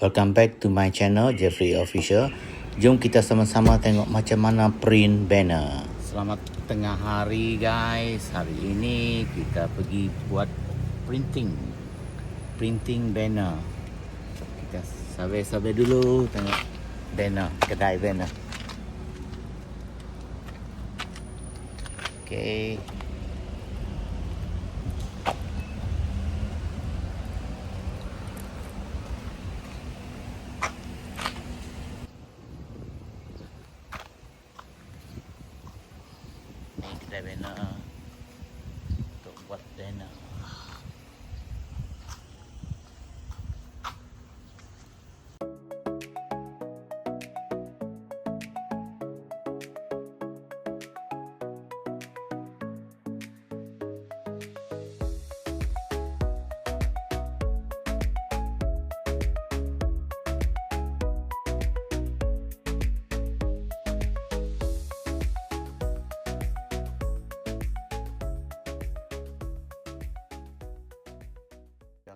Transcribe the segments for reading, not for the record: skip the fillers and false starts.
Welcome back to my channel, Jeffrey Official. Jom kita sama-sama tengok macam mana print banner. Selamat tengah hari guys. Hari ini kita pergi buat printing banner. Kita sabar-sabar dulu tengok banner, kedai banner. Okay. Ni kedai banner untuk buat banner.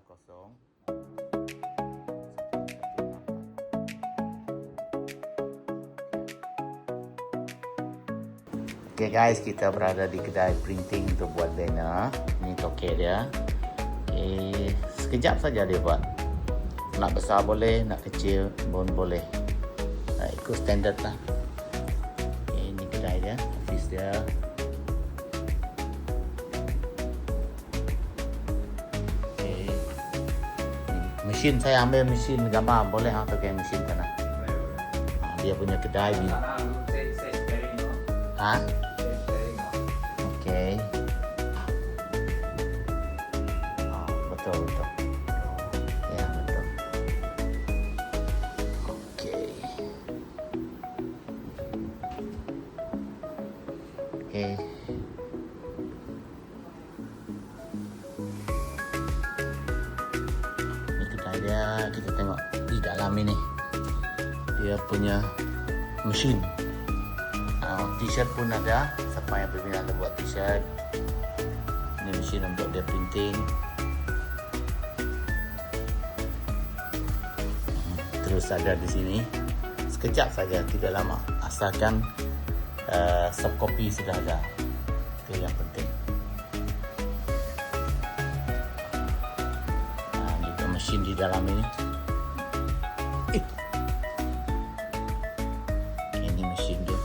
Kosong. Okay guys, kita berada di kedai printing untuk buat banner. Ini toke dia. Okay, sekejap saja dia buat. Nak besar boleh, nak kecil pun boleh. Ikut standard lah. Okay, ini kedai dia, office dia. Mesin, saya ambil mesin gambar, boleh pakai mesin sana. Dia punya kedai ni. Ha? Okey. Betul. Ya, betul. Okey. Okey. Dia, kita tengok di dalam ini dia punya mesin. T-shirt pun ada, siapa yang berminat nak buat t-shirt. Ini mesin untuk dia printing. Terus ada di sini. Sekejap saja, tidak lama, asalkan soft copy sudah ada. Itu yang penting. Mesin di dalam ini. Ini mesin dia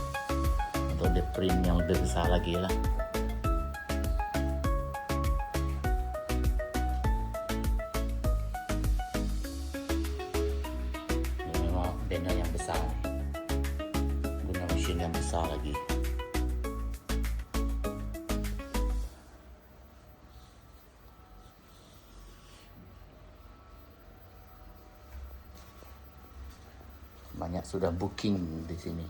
untuk dia print yang lebih besar lagi lah. Ini memang banner yang besar, guna mesin yang besar lagi. Banyak sudah booking di sini.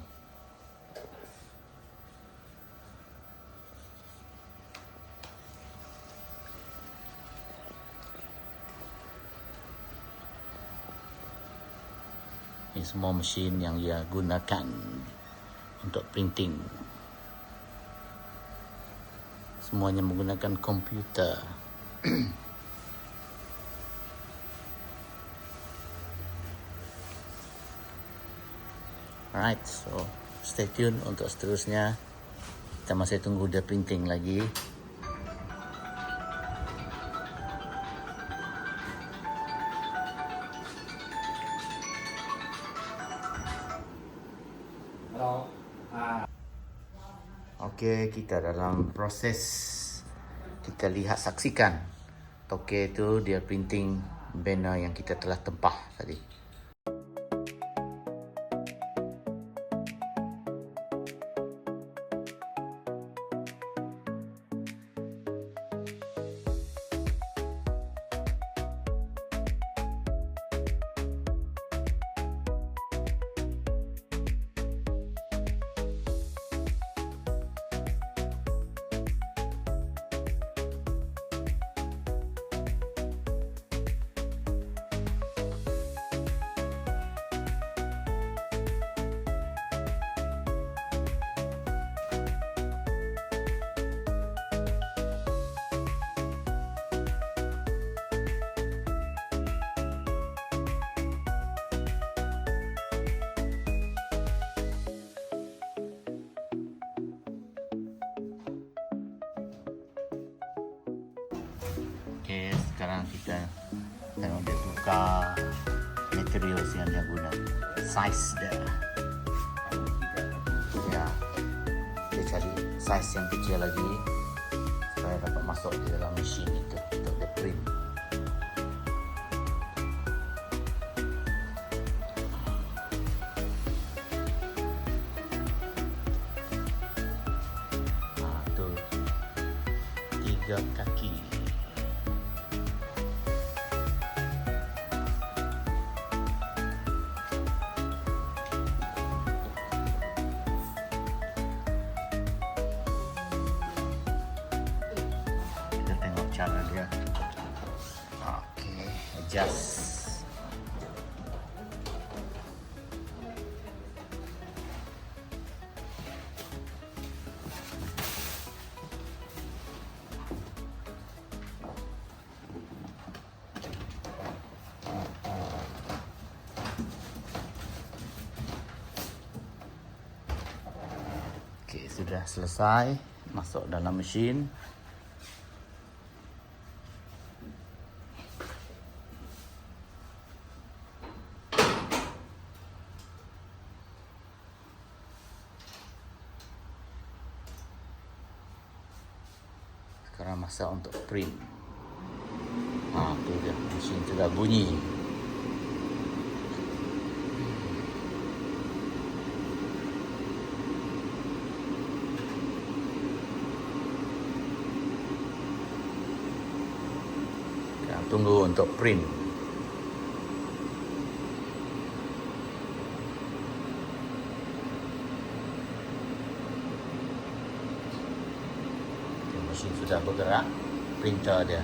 Ini semua mesin yang dia gunakan untuk printing. Semuanya menggunakan komputer. Alright, so stay tune untuk seterusnya. Kita masih tunggu dia printing lagi. Hello. Okey, kita dalam proses. Kita lihat, saksikan toke itu dia printing banner yang kita telah tempah tadi. Okey, sekarang kita tengok dia tukar materials yang dia guna. Size dia. Ya. Dia cari size yang kecil lagi supaya dapat masuk di dalam mesin itu untuk dia print. Tu 3 kaki. Cara dia. Okey, adjust. Okey, sudah selesai masuk dalam mesin. Sekarang masa untuk print. Tu dia, mesin sudah bunyi. Sekarang tunggu untuk print. Mesin sudah bergerak, printer dia.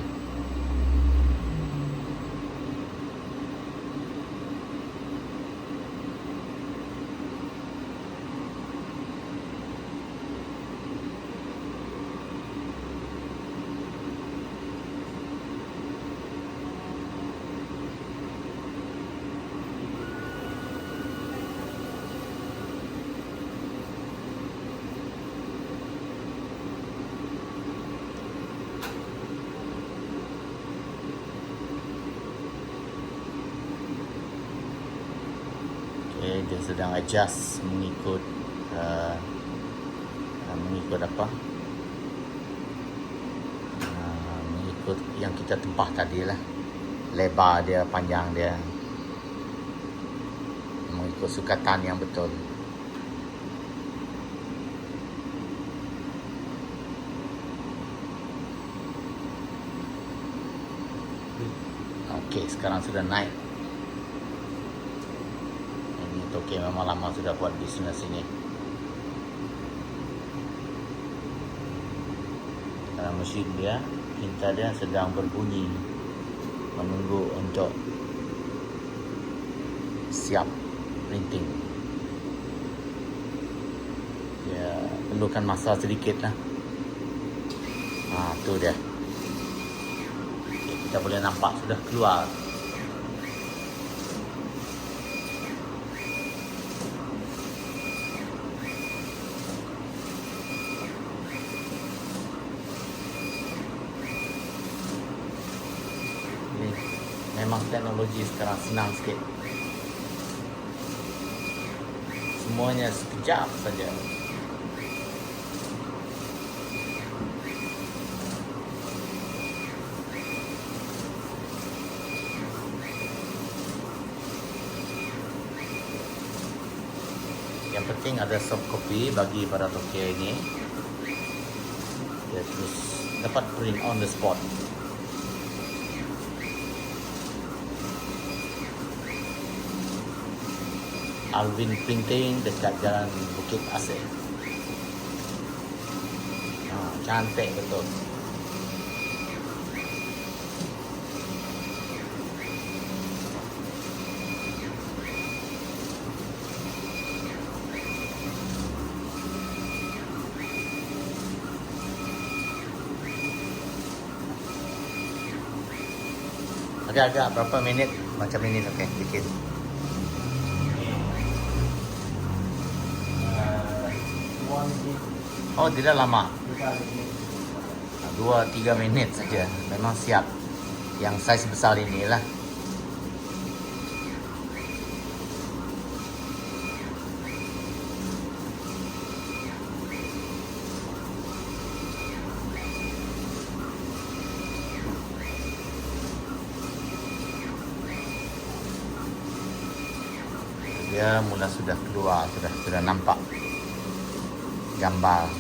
Okay, dia sedang adjust mengikut apa? Mengikut yang kita tempah tadi lah. Lebar dia, panjang dia. Mengikut sukatan yang betul. Okey, sekarang sudah naik. Okey, memang lama sudah buat bisnes ini. Karena mesin dia, printer dia sedang berbunyi, menunggu untuk siap printing. Dia perlukan masa sedikit lah. Tu dia. Okay, kita boleh nampak sudah keluar. Memang teknologi sekarang senang sikit. Semuanya sekejap saja. Yang penting ada soft copy bagi para tokyo ini. Dia terus dapat print on the spot. Alvin Printing dekat Jalan Bukit Asih. Cantik betul. Agak-agak berapa minit macam ini, okey, dikit. Oh, tidak lama. 2-3 minit saja. Memang siap. Yang saiz besar ini lah. Dia mula sudah keluar, sudah nampak gambar.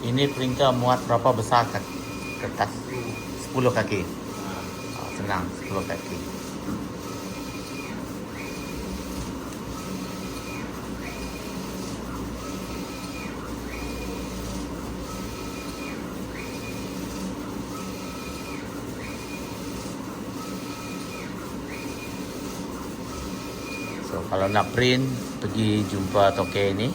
Ini printer muat berapa besar kertas? 10 kaki. Senang, 10 kaki. So kalau nak print, pergi jumpa toke ni.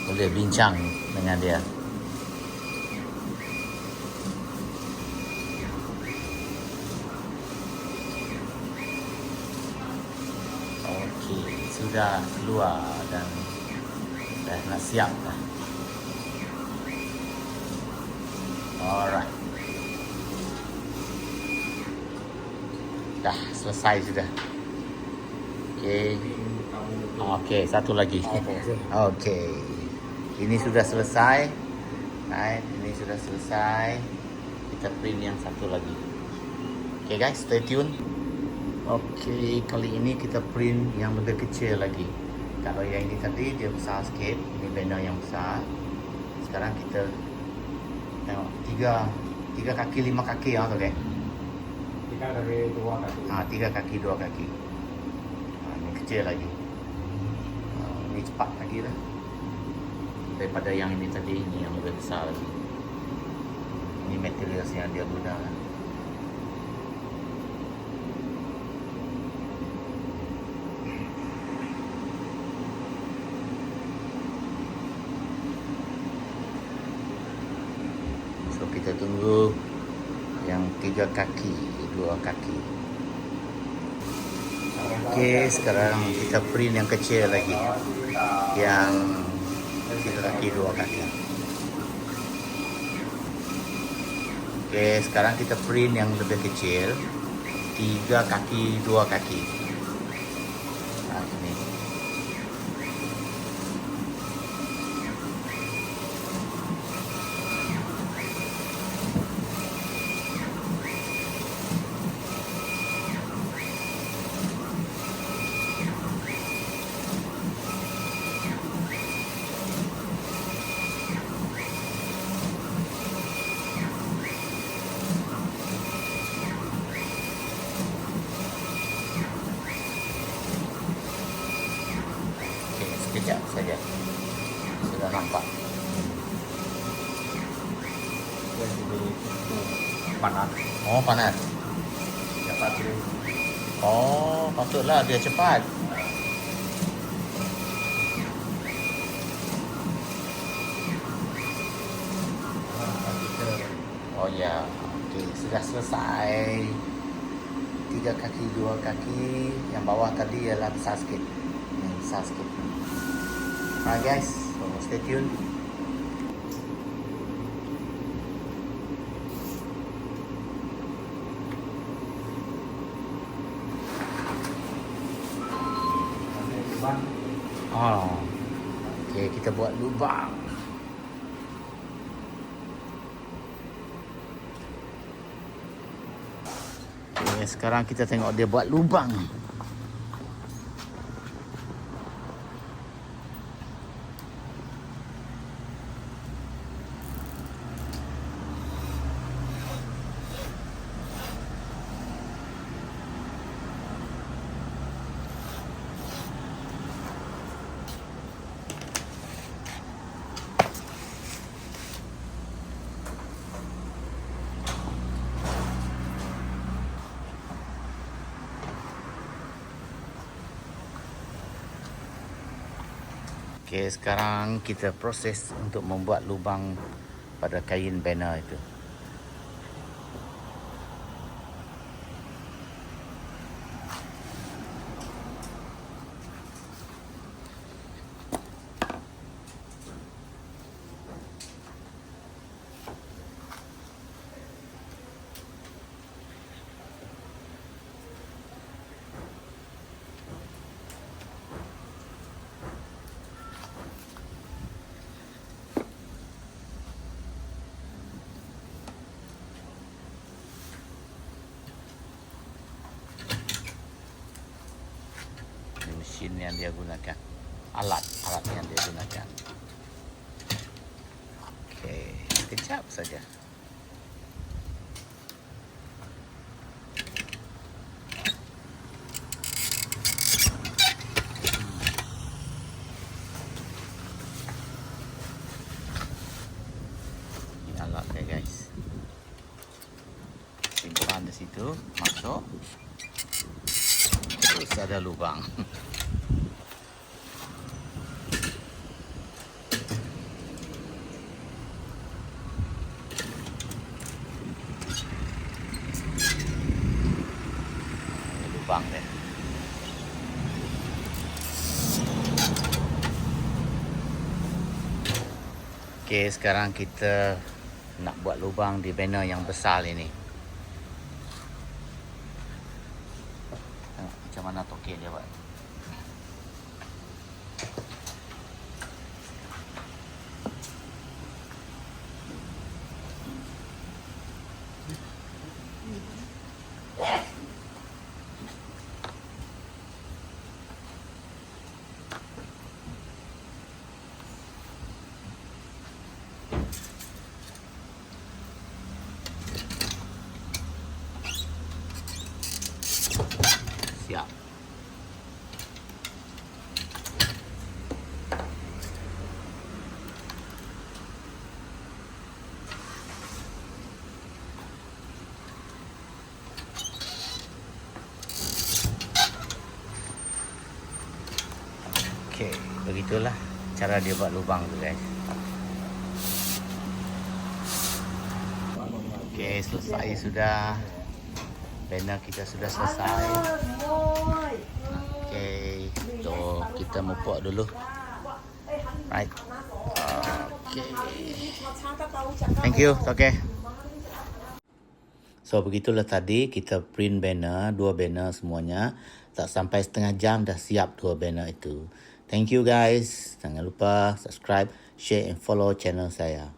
Boleh bincang dengan dia. Okey, sudah keluar dan dah nak siap dah. Alright. Dah selesai sudah. Okey. Okey, satu lagi. Okey. Ini sudah selesai. Right, ini sudah selesai. Kita print yang satu lagi. Okay guys, stay tune. Okay, kali ini kita print yang lebih kecil lagi. Kalau yang ini tadi dia besar sikit. Ini banner yang besar. Sekarang kita tengok 3 kaki 5 kaki ya, okay? 3 kaki 2 kaki. 3 kaki 2 kaki. Ini kecil lagi. Ini cepat lagi lah. Daripada yang ini tadi, ini yang lebih besar lagi. Ini material yang dia gunakan. So kita tunggu yang 3 kaki 2 kaki. Okey, sekarang kita print yang kecil lagi, yang 3 kaki 2 kaki. Okey, sekarang kita print yang lebih kecil, 3 kaki 2 kaki. Ini. Sekejap saja. Sudah nampak. Panas. Oh, panas. Cepat dia. Oh, patutlah dia cepat. Oh ya, okey, sudah selesai. 3 kaki 2 kaki. Yang bawah tadi ialah besar sikit. Yang besar sikit. Alright guys, so stay tuned. Oh, okay, kita buat lubang. Okay, sekarang kita tengok dia buat lubang. Okey, sekarang kita proses untuk membuat lubang pada kain banner itu. mesin yang dia gunakan. Alat yang dia gunakan. Okey, sekejap saja. Ini alat dia guys. Simpan di situ, masuk. Terus ada lubang. Lubang dia. Okey, sekarang kita nak buat lubang di banner yang besar ini. Tengok macam mana token dia buat. Siap. Okey, begitulah cara dia buat lubang tu guys. Okey, selesai sudah. Banner kita sudah selesai. Okey, so kita mupuk dulu. Right. Okey. Thank you. Okay. So begitulah tadi kita print banner, 2 banner semuanya. Tak sampai setengah jam dah siap 2 banner itu. Thank you guys. Jangan lupa subscribe, share and follow channel saya.